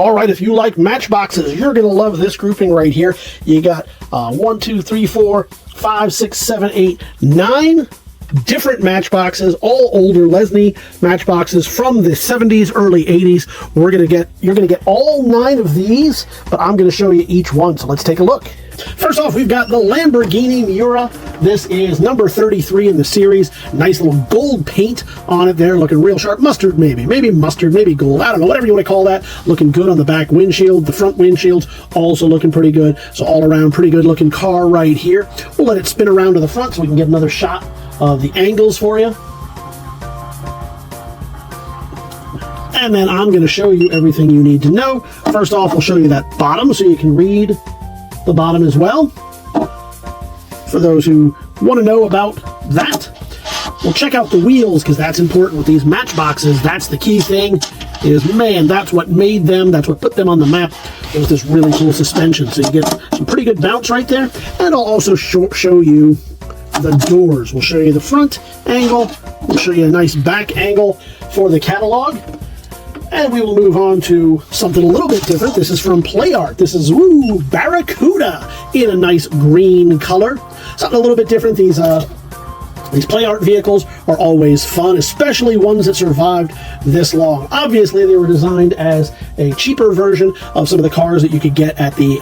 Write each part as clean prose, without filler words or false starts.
All right, if you like matchboxes, you're going to love this grouping right here. You got 1, 2, 3, 4, 5, 6, 7, 8, 9 different matchboxes, all older Lesney matchboxes from the 70s, early 80s. You're going to get all 9 of these, but I'm going to show you each one. So let's take a look. First off, we've got the Lamborghini Miura. This is number 33 in the series. Nice little gold paint on it there, looking real sharp. Mustard, maybe mustard, maybe gold. I don't know, whatever you want to call that. Looking good on the back windshield. The front windshield's also looking pretty good. So all around, pretty good looking car right here. We'll let it spin around to the front so we can get another shot of the angles for you. And then I'm going to show you everything you need to know. First off, we'll show you that bottom so you can read the bottom as well, for those who want to know about that. We'll check out the wheels, because that's important with these matchboxes. That's the key thing, is, man, that's what made them, that's what put them on the map. It was this really cool suspension, so you get some pretty good bounce right there. And I'll also show you the doors. We'll show you the front angle, we'll show you a nice back angle for the catalog. And we will move on to something a little bit different. This is from Playart. This is, Barracuda in a nice green color. Something a little bit different. These Playart vehicles are always fun, especially ones that survived this long. Obviously, they were designed as a cheaper version of some of the cars that you could get at the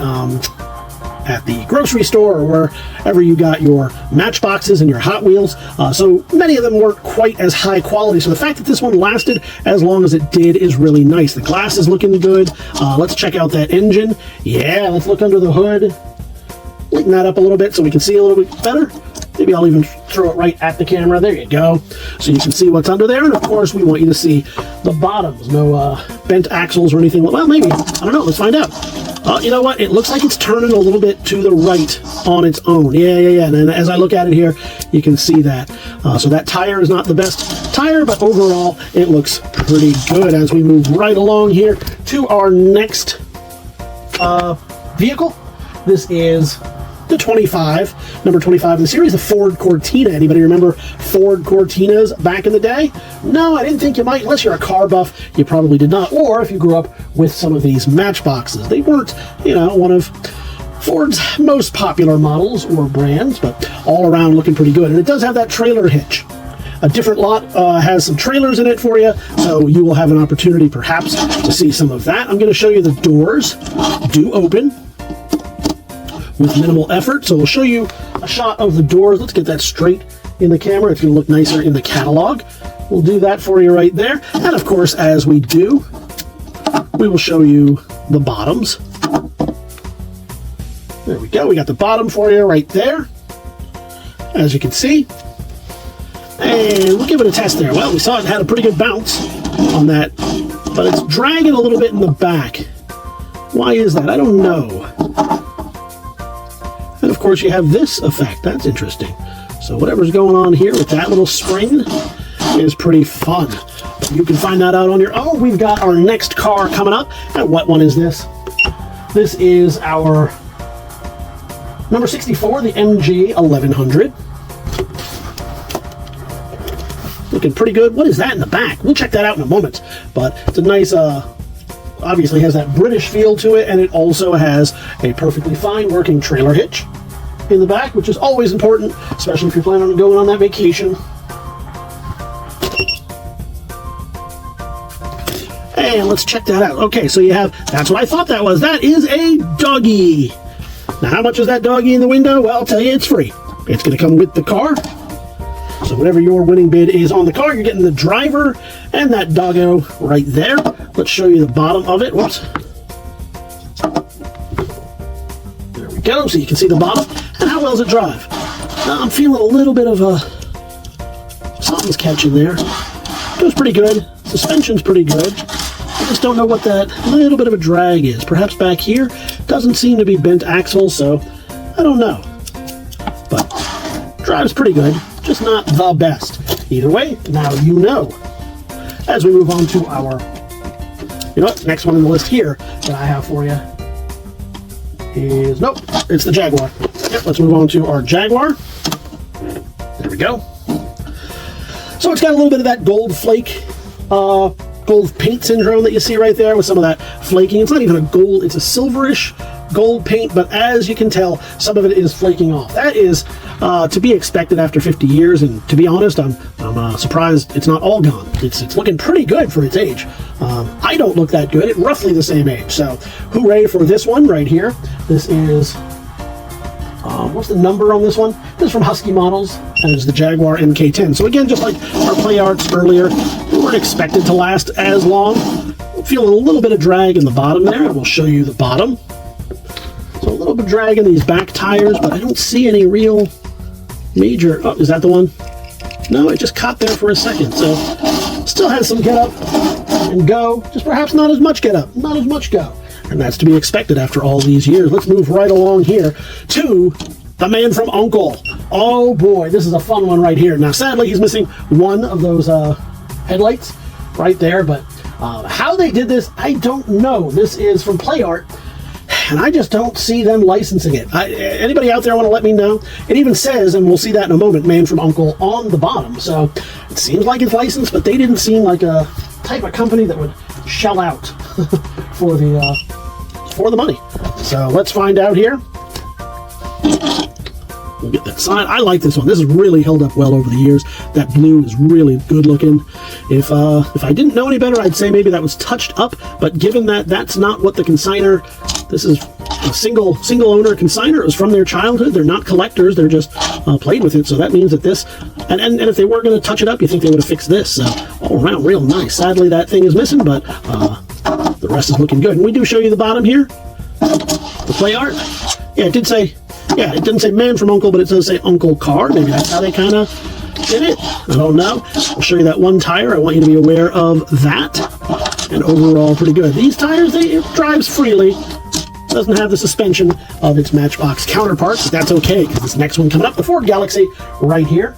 grocery store or wherever you got your matchboxes and your Hot Wheels. So many of them weren't quite as high quality. So the fact that this one lasted as long as it did is really nice. The glass is looking good. Let's check out that engine. Yeah, let's look under the hood. Lighten that up a little bit so we can see a little bit better. Maybe I'll even throw it right at the camera. There you go. So you can see what's under there. And of course, we want you to see the bottoms. No bent axles or anything. Well, maybe. I don't know. Let's find out. You know what? It looks like it's turning a little bit to the right on its own. Yeah. And as I look at it here, you can see that. So that tire is not the best tire, but overall, it looks pretty good as we move right along here to our next vehicle. This is the 25, number 25 in the series, the Ford Cortina. Anybody remember Ford Cortinas back in the day? No, I didn't think you might. Unless you're a car buff, you probably did not. Or if you grew up with some of these matchboxes. They weren't, one of Ford's most popular models or brands, but all around looking pretty good. And it does have that trailer hitch. A different lot has some trailers in it for you, so you will have an opportunity perhaps to see some of that. I'm going to show you the doors do open with minimal effort. So we'll show you a shot of the doors. Let's get that straight in the camera. It's going to look nicer in the catalog. We'll do that for you right there. And of course, as we do, we will show you the bottoms. There we go. We got the bottom for you right there, as you can see. And we'll give it a test there. Well, we saw it had a pretty good bounce on that, but it's dragging a little bit in the back. Why is that? I don't know. And of course you have this effect. That's interesting. So whatever's going on here with that little spring is pretty fun. You can find that out on your own. We've got our next car coming up. And what one is this? This is our number 64, the MG 1100. Looking pretty good. What is that in the back? We'll check that out in a moment. But it's a nice, obviously has that British feel to it, and it also has a perfectly fine working trailer hitch in the back, which is always important, especially if you're planning on going on that vacation. And let's check that out. Okay, so you have, that's what I thought that was. That is a doggy. Now, how much is that doggy in the window? Well, I'll tell you, it's free. It's going to come with the car. So whatever your winning bid is on the car, you're getting the driver and that doggo right there. Let's show you the bottom of it. Whoops. There we go. So you can see the bottom. And how well does it drive? Now, I'm feeling a little bit of something's catching there. Goes pretty good. Suspension's pretty good. I just don't know what that little bit of a drag is. Perhaps back here. Doesn't seem to be bent axle, so I don't know. But drives pretty good. Just not the best. Either way, now you know. As we move on to our, next one on the list here that I have for you is, nope, it's the Jaguar. Yep, let's move on to our Jaguar. There we go. So it's got a little bit of that gold flake gold paint syndrome that you see right there with some of that flaking. It's not even a gold, it's a silverish gold paint, but as you can tell, some of it is flaking off. That is to be expected after 50 years, and to be honest, I'm surprised it's not all gone. It's looking pretty good for its age. I don't look that good at roughly the same age, so hooray for this one right here. This is, what's the number on this one? This is from Husky Models, and it's the Jaguar MK10. So again, just like our Playarts earlier, they weren't expected to last as long. Feeling a little bit of drag in the bottom there, and we'll show you the bottom. So a little bit of drag in these back tires, but I don't see any real major... Oh, is that the one? No, it just caught there for a second. So still has some get up and go, just perhaps not as much get up, not as much go. And that's to be expected after all these years. Let's move right along here to the man from U.N.C.L.E. Oh boy, this is a fun one right here. Now sadly, he's missing one of those headlights right there, but how they did this, I don't know. This is from Playart, and I just don't see them licensing it. Anybody out there want to let me know? It even says, and we'll see that in a moment, man from U.N.C.L.E. on the bottom. So it seems like it's licensed, but they didn't seem like a type of company that would shell out for the money. So let's find out here. We'll get that side. I like this one. This has really held up well over the years. That blue is really good looking. If I didn't know any better, I'd say maybe that was touched up, but given that that's not what the consignor, this is a single owner consignor. It was from their childhood. They're not collectors. They're just played with it. So that means that this, and if they were going to touch it up, you think they would have fixed this. So all around, real nice. Sadly, that thing is missing, but the rest is looking good. And we do show you the bottom here. The Playart. Yeah, it did say, yeah, it didn't say man from U.N.C.L.E., but it does say Uncle Car. Maybe that's how they kind of did it. I don't know. I'll show you that one tire. I want you to be aware of that. And overall, pretty good. These tires, it drives freely. Doesn't have the suspension of its Matchbox counterparts, but that's okay, because this next one coming up, the Ford Galaxy, right here.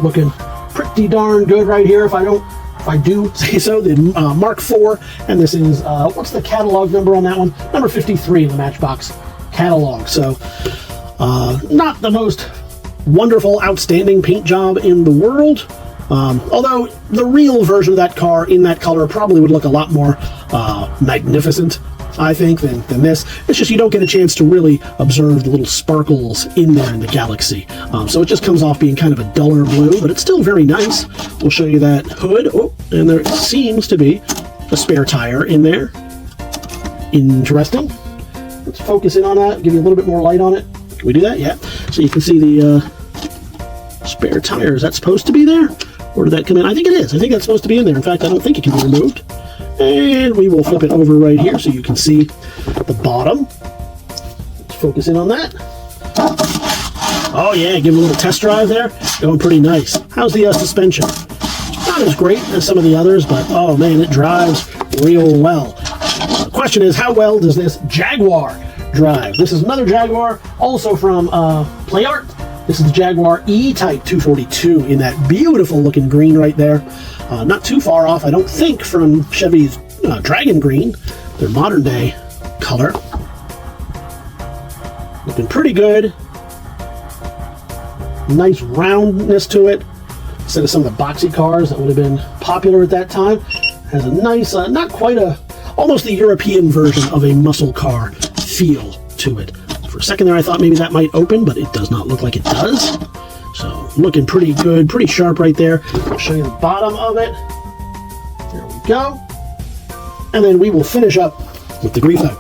Looking pretty darn good right here, if I do say so. The Mark IV, and this is, what's the catalog number on that one? Number 53 in the Matchbox catalog. So, not the most wonderful, outstanding paint job in the world. Although the real version of that car in that color probably would look a lot more magnificent, I think, than this. It's just you don't get a chance to really observe the little sparkles in there in the Galaxy. So it just comes off being kind of a duller blue, but it's still very nice. We'll show you that hood. Oh, and there seems to be a spare tire in there. Interesting. Let's focus in on that, give you a little bit more light on it. Can we do that? Yeah. So you can see the spare tire. Is that supposed to be there? Or did that come in? I think it is. I think that's supposed to be in there. In fact, I don't think it can be removed. And we will flip it over right here so you can see the bottom. Let's focus in on that. Oh yeah, give it a little test drive there. Going pretty nice. How's the suspension? Not as great as some of the others, but oh man, it drives real well. The question is, how well does this Jaguar drive? This is another Jaguar, also from Playart. This is the Jaguar E-Type 242 in that beautiful looking green right there. Not too far off, I don't think, from Chevy's Dragon Green, their modern day color. Looking pretty good. Nice roundness to it, instead of some of the boxy cars that would have been popular at that time. Has a nice, not quite almost the European version of a muscle car feel to it. For a second there I thought maybe that might open, but it does not look like it does. So looking pretty good, pretty sharp right there. I'll show you the bottom of it. There we go. And then we will finish up with the Grifo.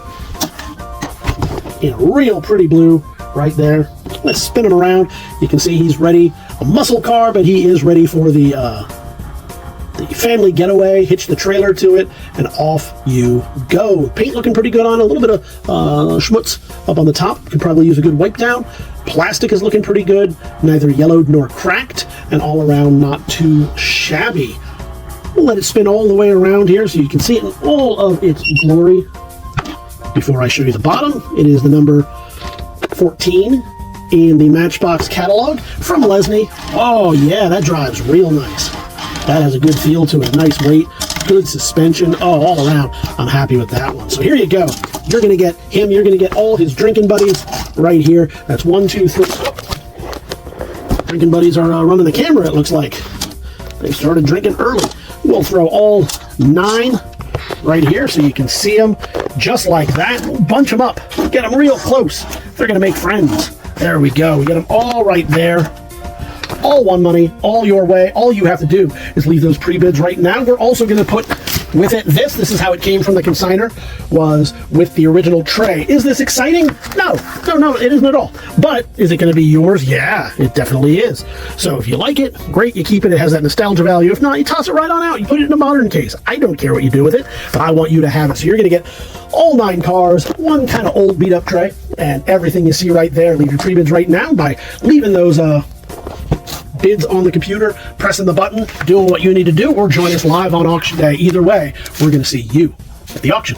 In a real pretty blue right there. Let's spin him around. You can see he's ready. A muscle car, but he is ready for the family getaway. Hitch the trailer to it, and off you go. Paint looking pretty good on. A little bit of schmutz up on the top. Could probably use a good wipe down. Plastic is looking pretty good. Neither yellowed nor cracked, and all around not too shabby. We'll let it spin all the way around here so you can see it in all of its glory. Before I show you the bottom, it is the number 14 in the Matchbox catalog from Lesney. Oh yeah, that drives real nice. That has a good feel to it. Nice weight, good suspension. Oh, all around, I'm happy with that one. So here you go. You're going to get him. You're going to get all his drinking buddies right here. That's 1, 2, 3. Drinking buddies are running the camera, it looks like. They started drinking early. We'll throw all 9 right here so you can see them just like that. We'll bunch them up. Get them real close. They're going to make friends. There we go. We get them all right there. All one money, all your way. All you have to do is leave those pre-bids right now. We're also going to put with it this is how it came from the consignor, was with the original tray. Is this exciting? No, it isn't at all. But is it going to be yours? Yeah, it definitely is. So if you like it, great, you keep it. It has that nostalgia value. If not, you toss it right on out. You put it in a modern case. I don't care what you do with it, but I want you to have it. So you're going to get all 9 cars, one kind of old beat up tray, and everything you see right there. Leave your pre-bids right now by leaving those bids on the computer, pressing the button, doing what you need to do, or join us live on auction day. Either way, we're going to see you at the auction.